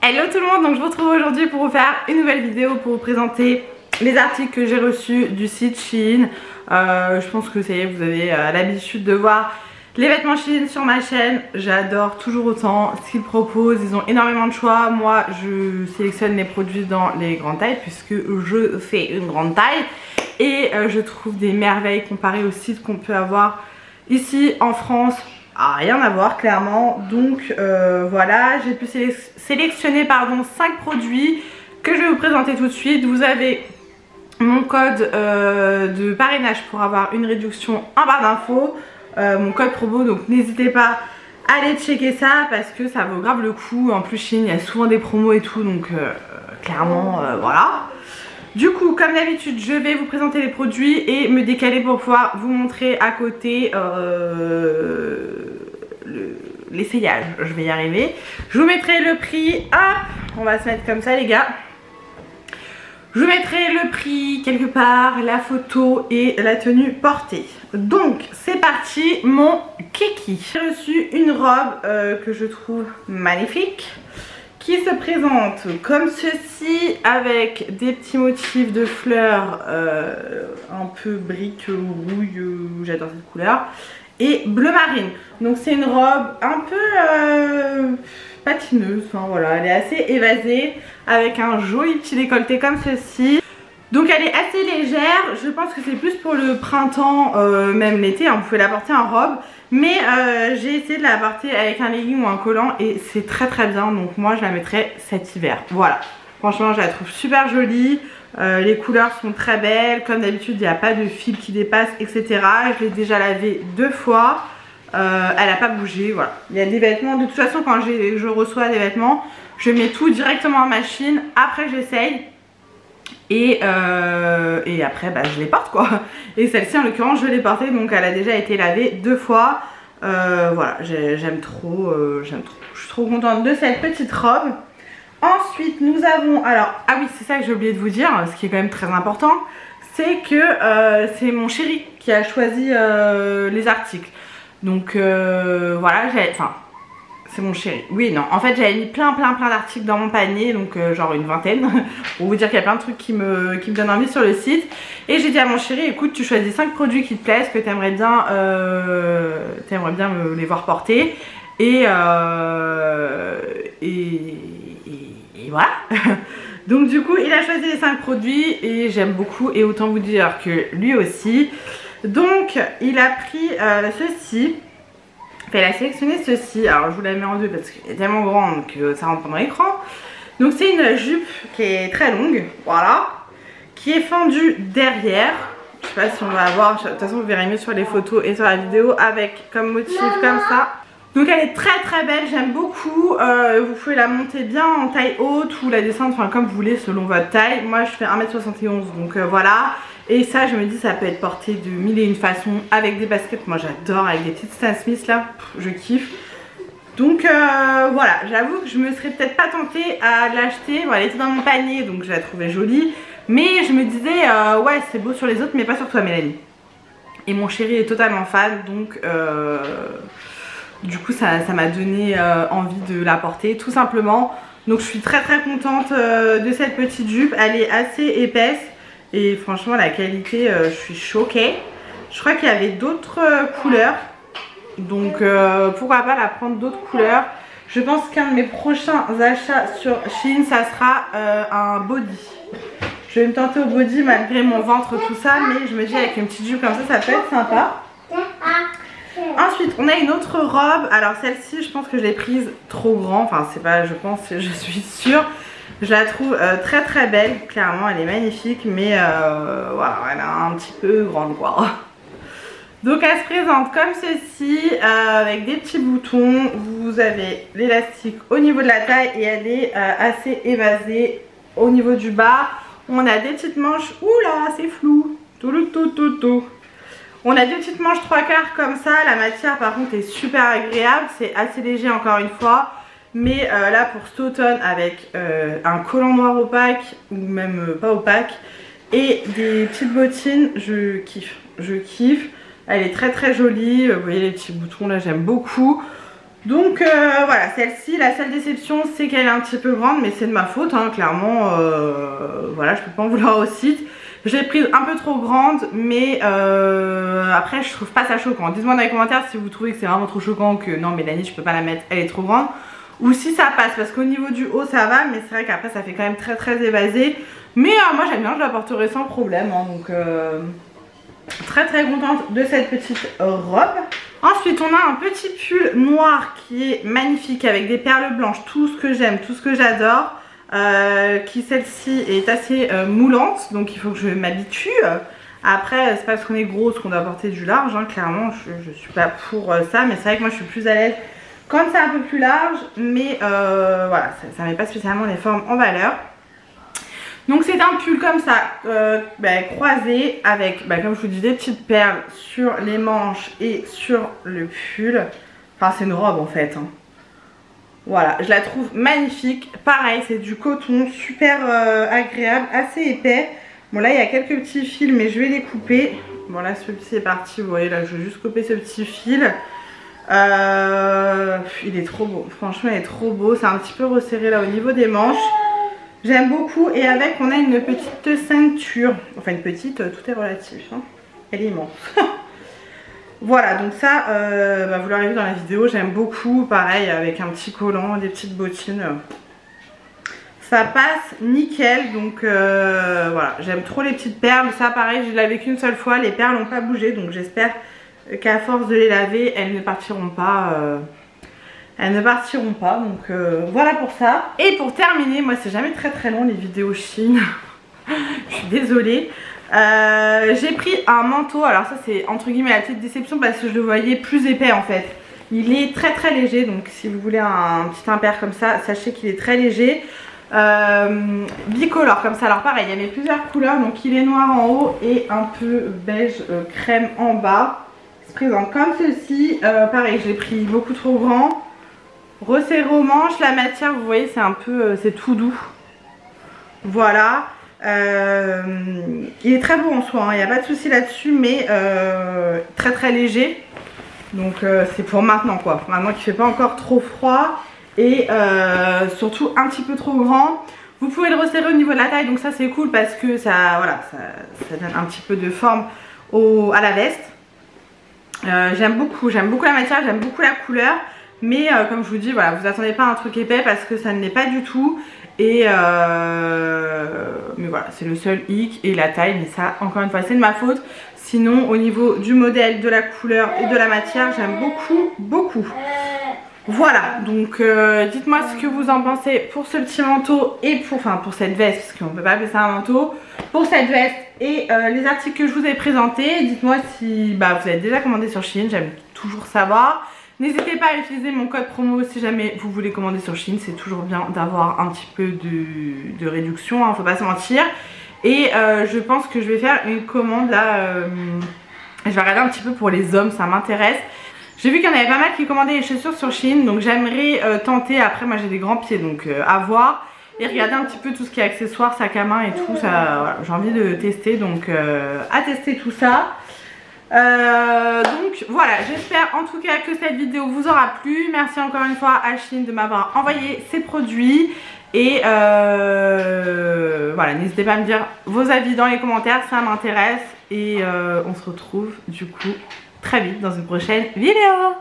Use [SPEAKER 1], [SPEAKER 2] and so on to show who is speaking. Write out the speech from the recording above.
[SPEAKER 1] Hello tout le monde, donc je vous retrouve aujourd'hui pour vous faire une nouvelle vidéo pour vous présenter les articles que j'ai reçus du site Shein. Je pense que ça y est, vous avez l'habitude de voir les vêtements Shein sur ma chaîne. J'adore toujours autant ce qu'ils proposent, ils ont énormément de choix. Moi je sélectionne les produits dans les grandes tailles puisque je fais une grande taille. Et je trouve des merveilles comparées aux sites qu'on peut avoir ici en France. Ah, rien à voir clairement, donc voilà, j'ai pu sélectionner 5 produits que je vais vous présenter tout de suite. Vous avez mon code de parrainage pour avoir une réduction en barre d'infos, mon code promo, donc n'hésitez pas à aller checker ça parce que ça vaut grave le coup. En plus Shein, il y a souvent des promos et tout, donc clairement voilà. Du coup, comme d'habitude, je vais vous présenter les produits et me décaler pour pouvoir vous montrer à côté l'essayage. Je vais y arriver. Je vous mettrai le prix. Hop, on va se mettre comme ça les gars. Je vous mettrai le prix quelque part, la photo et la tenue portée. Donc, c'est parti, mon kiki. J'ai reçu une robe que je trouve magnifique, qui se présente comme ceci avec des petits motifs de fleurs un peu brique rouille, j'adore cette couleur, et bleu marine. Donc c'est une robe un peu patineuse, enfin voilà, elle est assez évasée avec un joli petit décolleté comme ceci. Donc elle est assez légère, je pense que c'est plus pour le printemps, même l'été, hein, vous pouvez la porter en robe. Mais j'ai essayé de la porter avec un legging ou un collant et c'est très très bien, donc moi je la mettrai cet hiver. Voilà, franchement je la trouve super jolie, les couleurs sont très belles, comme d'habitude il n'y a pas de fil qui dépasse, etc. Je l'ai déjà lavée 2 fois, elle n'a pas bougé, voilà. Il y a des vêtements, de toute façon quand je reçois des vêtements, je mets tout directement en machine, après j'essaye. Et après bah, je les porte quoi. Et celle-ci en l'occurrence je l'ai portée, donc elle a déjà été lavée 2 fois. Voilà, j'aime trop, j'aime trop. Je suis trop contente de cette petite robe. Ensuite nous avons, alors, ah oui c'est ça que j'ai oublié de vous dire, ce qui est quand même très important, c'est que c'est mon chéri qui a choisi les articles. Donc voilà, c'est mon chéri. Oui, non. En fait, j'avais mis plein d'articles dans mon panier, donc genre une vingtaine, pour vous dire qu'il y a plein de trucs qui me donnent envie sur le site. Et j'ai dit à mon chéri, écoute, tu choisis 5 produits qui te plaisent, que t'aimerais bien me les voir porter. Et voilà. Donc du coup, il a choisi les 5 produits et j'aime beaucoup. Et autant vous dire que lui aussi. Donc, il a pris ceci. Elle a sélectionné ceci, alors je vous la mets en deux parce qu'elle est tellement grande que ça rentre pas dans l'écran. Donc c'est une jupe qui est très longue, voilà, qui est fendue derrière. Je sais pas si on va voir, de toute façon vous verrez mieux sur les photos et sur la vidéo, avec comme motif comme ça. Donc elle est très belle, j'aime beaucoup. Vous pouvez la monter bien en taille haute ou la descendre, enfin comme vous voulez selon votre taille. Moi je fais 1m71 donc voilà. Et ça je me dis ça peut être porté de mille et une façons avec des baskets. Moi j'adore, avec des petites Stan Smith là, je kiffe. Donc voilà, j'avoue que je me serais peut-être pas tentée à l'acheter. Bon, elle était dans mon panier donc je la trouvais jolie. Mais je me disais ouais c'est beau sur les autres mais pas sur toi Mélanie. Et mon chéri est totalement fan donc du coup ça m'a donné envie de la porter tout simplement. Donc je suis très contente de cette petite jupe, elle est assez épaisse. Et franchement la qualité, je suis choquée. Je crois qu'il y avait d'autres couleurs. Donc pourquoi pas la prendre d'autres couleurs. Je pense qu'un de mes prochains achats sur Shein ça sera un body. Je vais me tenter au body malgré mon ventre tout ça. Mais je me dis avec une petite jupe comme ça peut être sympa. Ensuite on a une autre robe. Alors celle-ci je pense que je l'ai prise trop grand. Enfin c'est pas je pense, je suis sûre. Je la trouve très belle, clairement elle est magnifique, mais voilà, elle est un petit peu grande quoi. Donc elle se présente comme ceci, avec des petits boutons, vous avez l'élastique au niveau de la taille et elle est assez évasée au niveau du bas. On a des petites manches, oula c'est flou, on a des petites manches 3/4 comme ça, la matière par contre est super agréable, c'est assez léger encore une fois. Mais là pour cet automne avec un collant noir opaque ou même pas opaque et des petites bottines, je kiffe. Elle est très jolie, vous voyez les petits boutons là, j'aime beaucoup. Donc voilà, celle-ci, la seule déception c'est qu'elle est un petit peu grande, mais c'est de ma faute, hein, clairement. Voilà, je peux pas en vouloir au site. Je l'ai prise un peu trop grande, mais après je trouve pas ça choquant. Dites-moi dans les commentaires si vous trouvez que c'est vraiment trop choquant, que non Mélanie je peux pas la mettre, elle est trop grande. Ou si ça passe, parce qu'au niveau du haut ça va, mais c'est vrai qu'après ça fait quand même très évasé. Mais moi j'aime bien, je la porterai sans problème, hein, donc très contente de cette petite robe. Ensuite on a un petit pull noir qui est magnifique avec des perles blanches, tout ce que j'aime, tout ce que j'adore. Qui celle-ci est assez moulante, donc il faut que je m'habitue. Après c'est pas parce qu'on est grosse qu'on doit porter du large, hein, clairement je suis pas pour ça, mais c'est vrai que moi je suis plus à l'aise quand c'est un peu plus large, mais voilà, ça met pas spécialement les formes en valeur. Donc c'est un pull comme ça, croisé avec, comme je vous dis, des petites perles sur les manches et sur le pull. Enfin c'est une robe en fait, hein. Voilà, je la trouve magnifique. Pareil, c'est du coton super agréable, assez épais. Bon là il y a quelques petits fils, mais je vais les couper. Bon là celui-ci est parti, vous voyez là je vais juste couper ce petit fil. Il est trop beau, franchement il est trop beau. C'est un petit peu resserré là au niveau des manches. J'aime beaucoup, et avec on a une petite ceinture. Enfin une petite, tout est relatif, hein. Elle est immense. Voilà, donc ça, vous l'aurez vu dans la vidéo, j'aime beaucoup. Pareil, avec un petit collant, des petites bottines. Ça passe nickel, donc voilà, j'aime trop les petites perles. Ça pareil, je l'ai lavé qu'une seule fois, les perles n'ont pas bougé, donc j'espère qu'à force de les laver, elles ne partiront pas. Donc voilà pour ça. Et pour terminer, moi c'est jamais très long les vidéos Chine. Je suis désolée. J'ai pris un manteau, alors ça c'est entre guillemets la petite déception parce que je le voyais plus épais en fait. Il est très léger, donc si vous voulez un petit impair comme ça, sachez qu'il est très léger. Bicolore comme ça, alors pareil il y avait plusieurs couleurs, donc il est noir en haut et un peu beige crème en bas. Il se présente comme ceci. Pareil, j'ai pris beaucoup trop grand. Resserré aux manches, la matière vous voyez c'est un peu, c'est tout doux. Voilà. Il est très beau en soi, il n'y a pas de souci là-dessus, mais très léger. Donc c'est pour maintenant quoi. Maintenant qu'il ne fait pas encore trop froid et surtout un petit peu trop grand. Vous pouvez le resserrer au niveau de la taille, donc ça c'est cool parce que ça, voilà, ça donne un petit peu de forme à la veste. J'aime beaucoup la matière, j'aime beaucoup la couleur. Mais comme je vous dis, voilà, vous attendez pas à un truc épais parce que ça ne l'est pas du tout. Et mais voilà, c'est le seul hic, et la taille, mais ça encore une fois c'est de ma faute. Sinon au niveau du modèle, de la couleur et de la matière, j'aime beaucoup. Voilà, donc dites-moi ce que vous en pensez pour ce petit manteau et pour cette veste, parce qu'on peut pas appeler ça un manteau, pour cette veste et les articles que je vous ai présentés. Dites-moi si vous avez déjà commandé sur Shein, j'aime toujours savoir. N'hésitez pas à utiliser mon code promo si jamais vous voulez commander sur Shein. C'est toujours bien d'avoir un petit peu de réduction, hein, faut pas se mentir. Et je pense que je vais faire une commande là. Je vais regarder un petit peu pour les hommes, ça m'intéresse. J'ai vu qu'il y en avait pas mal qui commandaient les chaussures sur Shein, donc j'aimerais tenter. Après moi j'ai des grands pieds, donc à voir. Et regarder un petit peu tout ce qui est accessoires, sac à main et tout. Voilà, j'ai envie de tester, donc à tester tout ça. Donc voilà, j'espère en tout cas que cette vidéo vous aura plu. Merci encore une fois à Shein de m'avoir envoyé ces produits. Et voilà, n'hésitez pas à me dire vos avis dans les commentaires, ça m'intéresse. Et on se retrouve du coup très vite dans une prochaine vidéo.